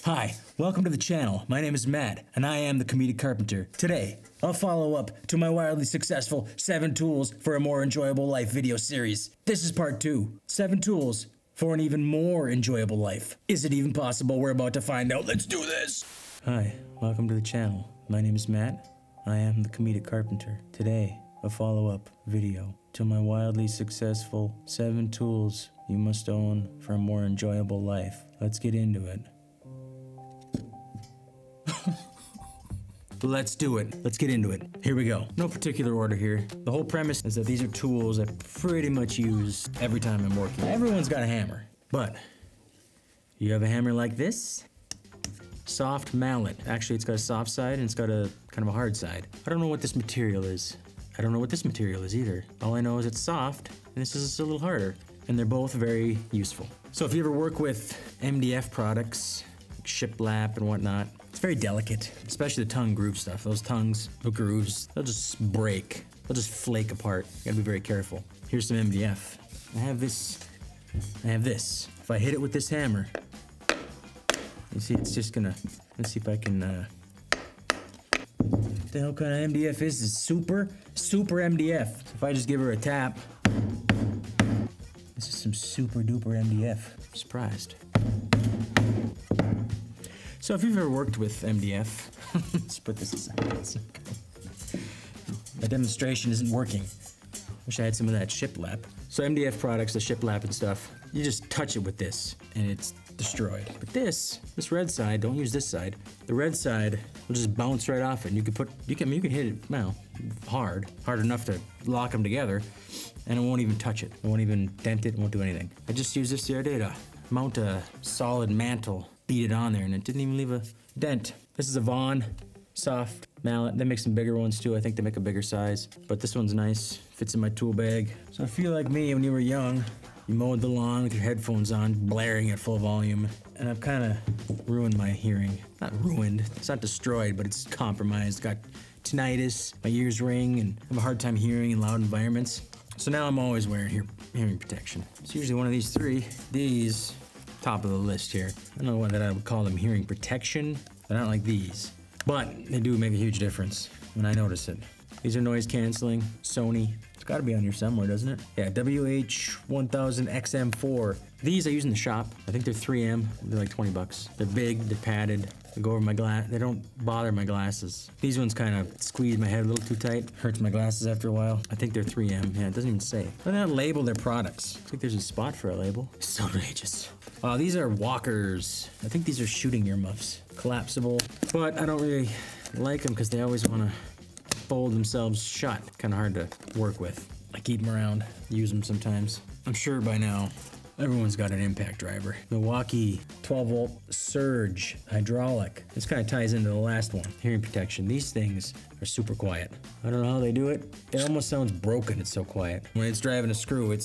Hi, welcome to the channel. My name is Matt, and I am the Comedic Carpenter. Today, I'll follow up to my wildly successful 7 Tools for a More Enjoyable Life video series. This is part 2, 7 Tools for an Even More Enjoyable Life. Is it even possible? We're about to find out. Let's do this! Hi, welcome to the channel. My name is Matt. I am the Comedic Carpenter. Today, a follow-up video to my wildly successful 7 Tools you must own for a more enjoyable life. Let's get into it. Let's do it. Let's get into it. Here we go. No particular order here. The whole premise is that these are tools I pretty much use every time I'm working. Everyone's got a hammer, but you have a hammer like this. Soft mallet. Actually, it's got a soft side and it's got a kind of a hard side. I don't know what this material is. I don't know what this material is either. All I know is it's soft and this is a little harder. And they're both very useful. So if you ever work with MDF products, like shiplap and whatnot, it's very delicate, especially the tongue groove stuff. Those tongues, the grooves, they'll just break. They'll just flake apart. You gotta be very careful. Here's some MDF. I have this. If I hit it with this hammer, you see it's just gonna, let's see if I can, what the hell kind of MDF is this? Super MDF. So if I just give her a tap, this is some super duper MDF. I'm surprised. So if you've ever worked with MDF, let's put this aside. My demonstration isn't working. Wish I had some of that shiplap. So MDF products, the shiplap and stuff, you just touch it with this and it's destroyed. But this red side, don't use this side. The red side will just bounce right off it. And you can hit it, well, hard enough to lock them together, and it won't even touch it. It won't even dent it, it won't do anything. I just used this the other day to mount a solid mantle, beat it on there, and it didn't even leave a dent. This is a Vaughn soft mallet. They make some bigger ones too. I think they make a bigger size, but this one's nice. Fits in my tool bag. So if you're like me when you were young, you mowed the lawn with your headphones on, blaring at full volume, and I've kind of ruined my hearing. Not ruined, it's not destroyed, but it's compromised. Got tinnitus, my ears ring, and I have a hard time hearing in loud environments. So now I'm always wearing hearing protection. It's usually one of these 3. These, top of the list here. I don't know what that I would call them hearing protection, but I don't like these. But they do make a huge difference when I notice it. These are noise canceling, Sony. It's gotta be on here somewhere, doesn't it? Yeah, WH-1000XM4. These I use in the shop. I think they're 3M. They're like 20 bucks. They're big, they're padded. They go over my glass. They don't bother my glasses. These ones kind of squeeze my head a little too tight. Hurts my glasses after a while. I think they're 3M. Yeah, it doesn't even say. Why not label their products? Looks like there's a spot for a label. It's outrageous. These are walkers. I think these are shooting earmuffs. Collapsible. But I don't really like them because they always want to fold themselves shut. Kind of hard to work with. I keep them around, use them sometimes. I'm sure by now everyone's got an impact driver. Milwaukee 12-volt surge hydraulic. This kind of ties into the last one. Hearing protection. These things are super quiet. I don't know how they do it. It almost sounds broken, it's so quiet. When it's driving a screw,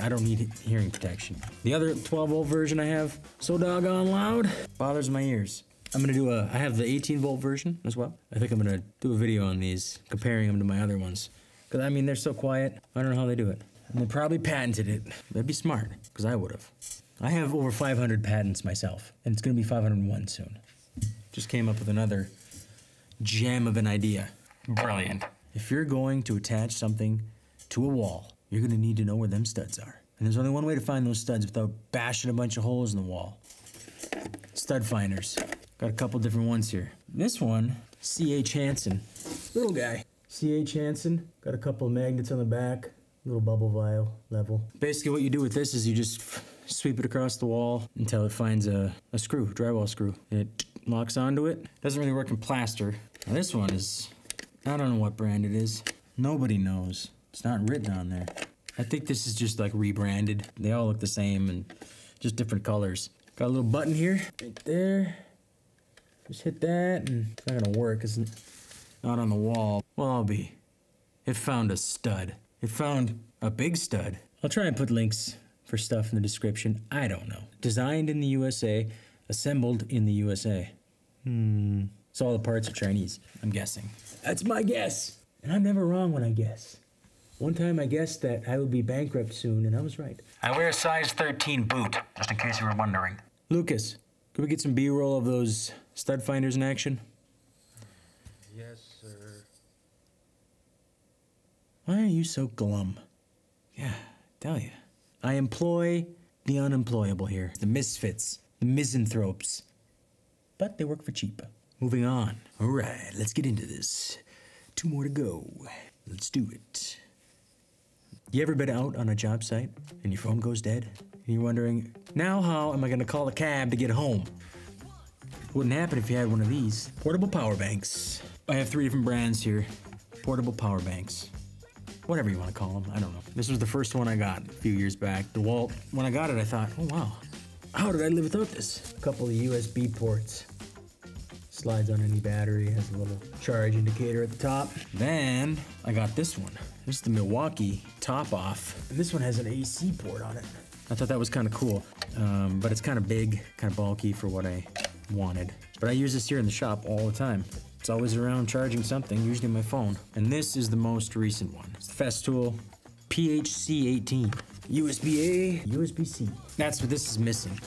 I don't need hearing protection. The other 12-volt version I have, so doggone loud, bothers my ears. I have the 18-volt version as well. I think I'm gonna do a video on these, comparing them to my other ones. Because I mean, they're so quiet, I don't know how they do it. And they probably patented it. That'd be smart, because I would have. I have over 500 patents myself, and it's gonna be 501 soon. Just came up with another gem of an idea. Brilliant. If you're going to attach something to a wall, you're gonna need to know where them studs are. And there's only one way to find those studs without bashing a bunch of holes in the wall. Stud finders. Got a couple different ones here. This one, C.H. Hansen. Little guy. C.H. Hansen. Got a couple of magnets on the back. Little bubble vial level. Basically what you do with this is you just sweep it across the wall until it finds a screw, drywall screw. It locks onto it. Doesn't really work in plaster. Now this one is, I don't know what brand it is. Nobody knows. It's not written on there. I think this is just like rebranded. They all look the same and just different colors. Got a little button here, right there. Just hit that and it's not gonna work. It's not on the wall. Well, I'll be. It found a stud. It found a big stud. I'll try and put links for stuff in the description. I don't know. Designed in the USA, assembled in the USA. So all the parts are Chinese, I'm guessing. That's my guess. And I'm never wrong when I guess. One time I guessed that I would be bankrupt soon, and I was right. I wear a size 13 boot, just in case you were wondering. Lucas, Could we get some B-roll of those stud finders in action? Yes, sir. Why are you so glum? Yeah, tell you. I employ the unemployable here. The misfits. The misanthropes. But they work for cheap. Moving on. All right, let's get into this. 2 more to go. Let's do it. You ever been out on a job site and your phone goes dead? And you're wondering, now how am I gonna call a cab to get home? Wouldn't happen if you had one of these. Portable power banks. I have 3 different brands here. Portable power banks. Whatever you want to call them, I don't know. This was the first one I got a few years back. DeWalt. When I got it, I thought, oh wow, how did I live without this? A couple of USB ports. Slides on any battery, has a little charge indicator at the top. Then I got this one. This is the Milwaukee top off. And this one has an AC port on it. I thought that was kind of cool, but it's kind of big, kind of bulky for what I wanted. But I use this here in the shop all the time. It's always around charging something, usually my phone. And this is the most recent one. It's the Festool PHC-18. USB-A, USB-C. That's what this is missing.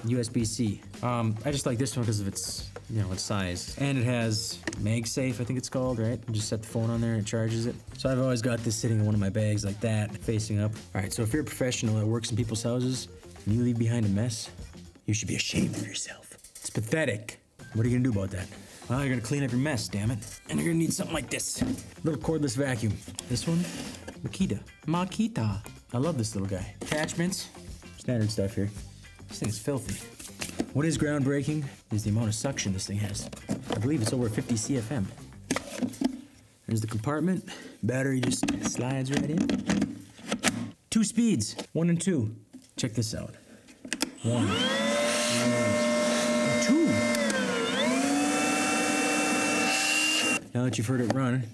USB-C. I just like this one because of its, its size. And it has MagSafe, I think it's called, right? You just set the phone on there and it charges it. So I've always got this sitting in one of my bags like that, facing up. All right, so if you're a professional that works in people's houses and you leave behind a mess, you should be ashamed of yourself. It's pathetic. What are you gonna do about that? Well, you're gonna clean up your mess, damn it. And you're gonna need something like this. Little cordless vacuum. This one, Makita. I love this little guy. Attachments, standard stuff here. This thing is filthy. What is groundbreaking is the amount of suction this thing has. I believe it's over 50 CFM. There's the compartment. Battery just slides right in. 2 speeds, 1 and 2. Check this out. 1. 2. Now that you've heard it run,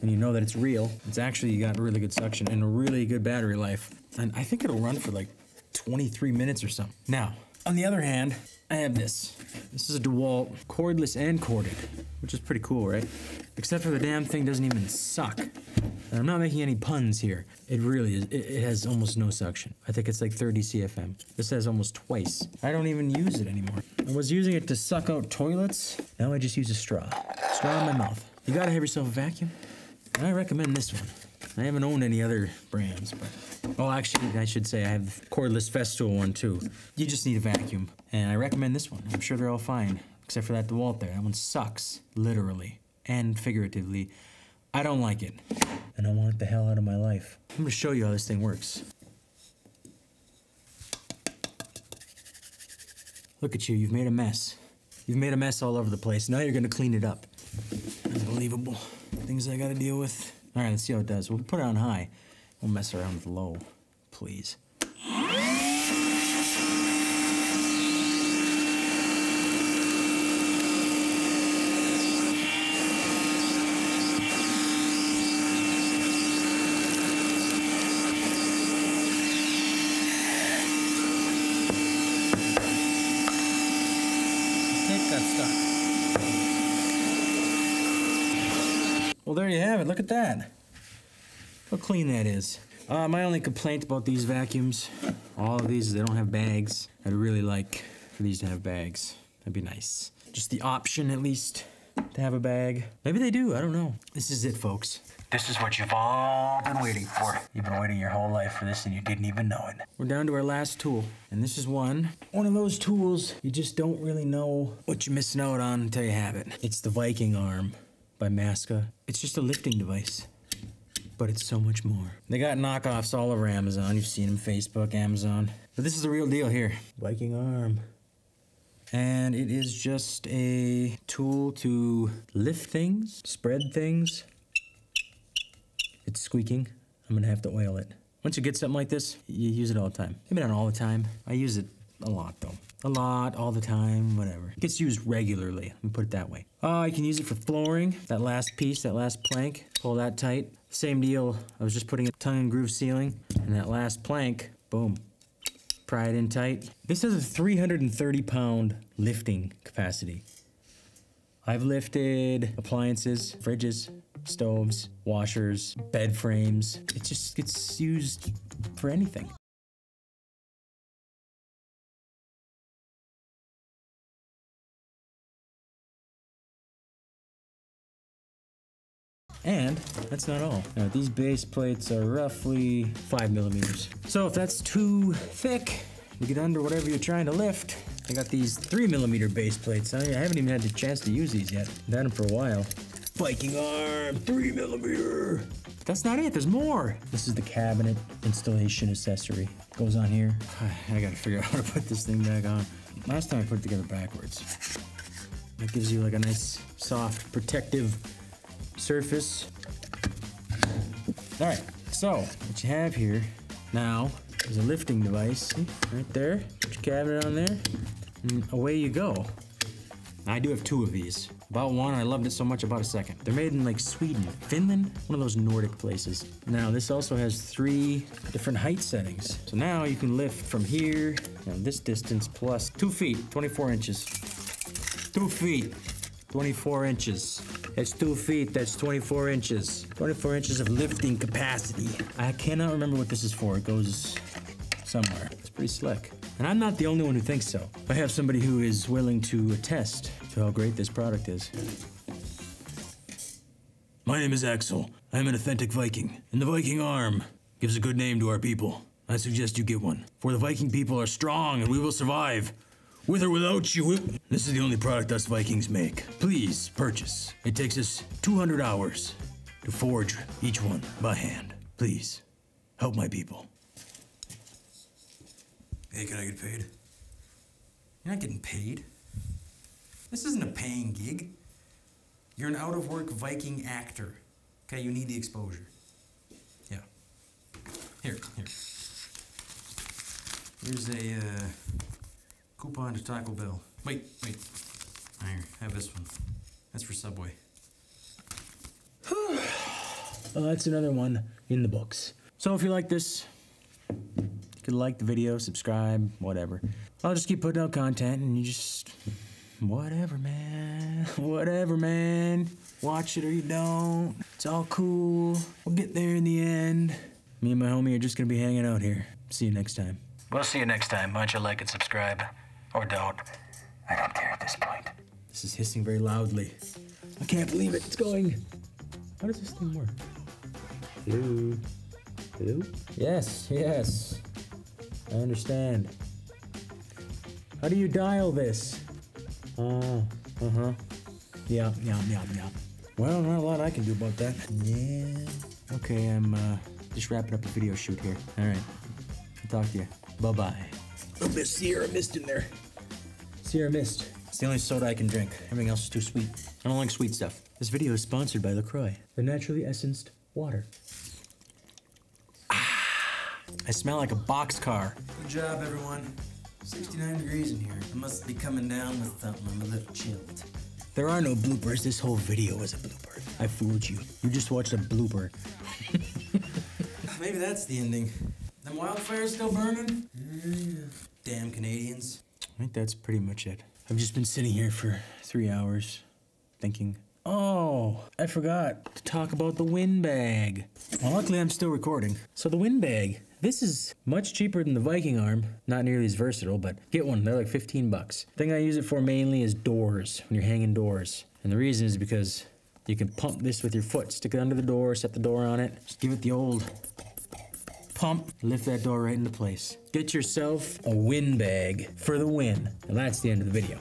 and you know that it's real, it's actually got really good suction and a really good battery life. And I think it'll run for like 23 minutes or something. Now, on the other hand, I have this. This is a DeWalt cordless and corded, which is pretty cool, right? Except for the damn thing doesn't even suck. And I'm not making any puns here. It really is. It has almost no suction. I think it's like 30 CFM. This has almost twice. I don't even use it anymore. I was using it to suck out toilets. Now I just use a straw. Straw in my mouth. You gotta have yourself a vacuum. And I recommend this one. I haven't owned any other brands, but... Oh, actually, I should say I have the cordless Festool one, too. You just need a vacuum. And I recommend this one. I'm sure they're all fine. Except for that DeWalt there. That one sucks. Literally. And figuratively. I don't like it. And I want it the hell out of my life. I'm gonna show you how this thing works. Look at you. You've made a mess. You've made a mess all over the place. Now you're gonna clean it up. Unbelievable. Things I gotta deal with. All right, let's see how it does. We'll put it on high. We'll mess around with low, please. Tape got stuck. Well, there you have it. Look at that. How clean that is. My only complaint about these vacuums, all of these, is they don't have bags. I'd really like for these to have bags. That'd be nice. Just the option, at least, to have a bag. Maybe they do. I don't know. This is it, folks. This is what you've all been waiting for. You've been waiting your whole life for this and you didn't even know it. We're down to our last tool. And this is one of those tools you just don't really know what you're missing out on until you have it. It's the Viking Arm by Masca. It's just a lifting device, but it's so much more. They got knockoffs all over Amazon. You've seen them, Facebook, Amazon. But this is the real deal here. Viking Arm. And it is just a tool to lift things, spread things. It's squeaking. I'm gonna have to oil it. Once you get something like this, you use it all the time. Maybe not all the time. I use it a lot though. A lot, all the time, whatever. It gets used regularly, let me put it that way. I can use it for flooring. That last piece, that last plank, pull that tight. Same deal, I was just putting a tongue and groove ceiling, and that last plank, boom, pry it in tight. This has a 330-pound lifting capacity. I've lifted appliances, fridges, stoves, washers, bed frames. It just gets used for anything. And that's not all. Now, these base plates are roughly 5 millimeters. So if that's too thick to get under whatever you're trying to lift, I got these 3 millimeter base plates. I haven't even had the chance to use these yet. I've had them for a while. Viking Arm, 3 millimeter. That's not it, there's more. This is the cabinet installation accessory. Goes on here. I gotta figure out how to put this thing back on. Last time I put it together backwards. That gives you like a nice, soft, protective surface. All right, so what you have here now is a lifting device. See, right there. Put your cabinet on there, and away you go. I do have 2 of these. Bought one, I loved it so much, I bought a second. They're made in like Sweden, Finland, one of those Nordic places. Now this also has 3 different height settings. So now you can lift from here, this distance plus 2 feet, 24 inches. 2 feet, 24 inches. That's 2 feet, that's 24 inches. 24 inches of lifting capacity. I cannot remember what this is for. It goes somewhere. It's pretty slick. And I'm not the only one who thinks so. I have somebody who is willing to attest to how great this product is. My name is Axel. I am an authentic Viking, and the Viking Arm gives a good name to our people. I suggest you get one, for the Viking people are strong and we will survive. With or without you, this is the only product us Vikings make. Please purchase. It takes us 200 hours to forge each one by hand. Please, help my people. Hey, can I get paid? You're not getting paid. This isn't a paying gig. You're an out-of-work Viking actor. Okay, you need the exposure. Yeah. Here. Here's a coupon to Taco Bell. Wait. Here, have this one. That's for Subway. Oh, that's another one in the books. So if you like this, you can like the video, subscribe, whatever. I'll just keep putting out content and you just... Whatever, man. Whatever, man. Watch it or you don't. It's all cool. We'll get there in the end. Me and my homie are just gonna be hanging out here. See you next time. We'll see you next time. Why don't you like and subscribe? Or don't. I don't care at this point. This is hissing very loudly. I can't believe it. It's going. How does this thing work? Hello? Hello? Yes. I understand. How do you dial this? Yeah. Well, not a lot I can do about that. Yeah. Okay, I'm just wrapping up a video shoot here. All right. I'll talk to you. Bye-bye. A little bit of Sierra Mist in there. Sierra Mist. It's the only soda I can drink. Everything else is too sweet. I don't like sweet stuff. This video is sponsored by LaCroix, the naturally essenced water. I smell like a boxcar. Good job, everyone. 69 degrees in here. I must be coming down with something. I'm a little chilled. There are no bloopers. This whole video is a blooper. I fooled you. You just watched a blooper. Maybe that's the ending. Them wildfires still burning? Damn Canadians. I think that's pretty much it. I've just been sitting here for 3 hours thinking, oh, I forgot to talk about the wind bag. Well, luckily I'm still recording. So the wind bag. This is much cheaper than the Viking Arm. Not nearly as versatile, but get one. They're like 15 bucks. The thing I use it for mainly is doors, when you're hanging doors. And the reason is because you can pump this with your foot. Stick it under the door, set the door on it. Just give it the old pump, lift that door right into place. Get yourself a wind bag for the win. And that's the end of the video.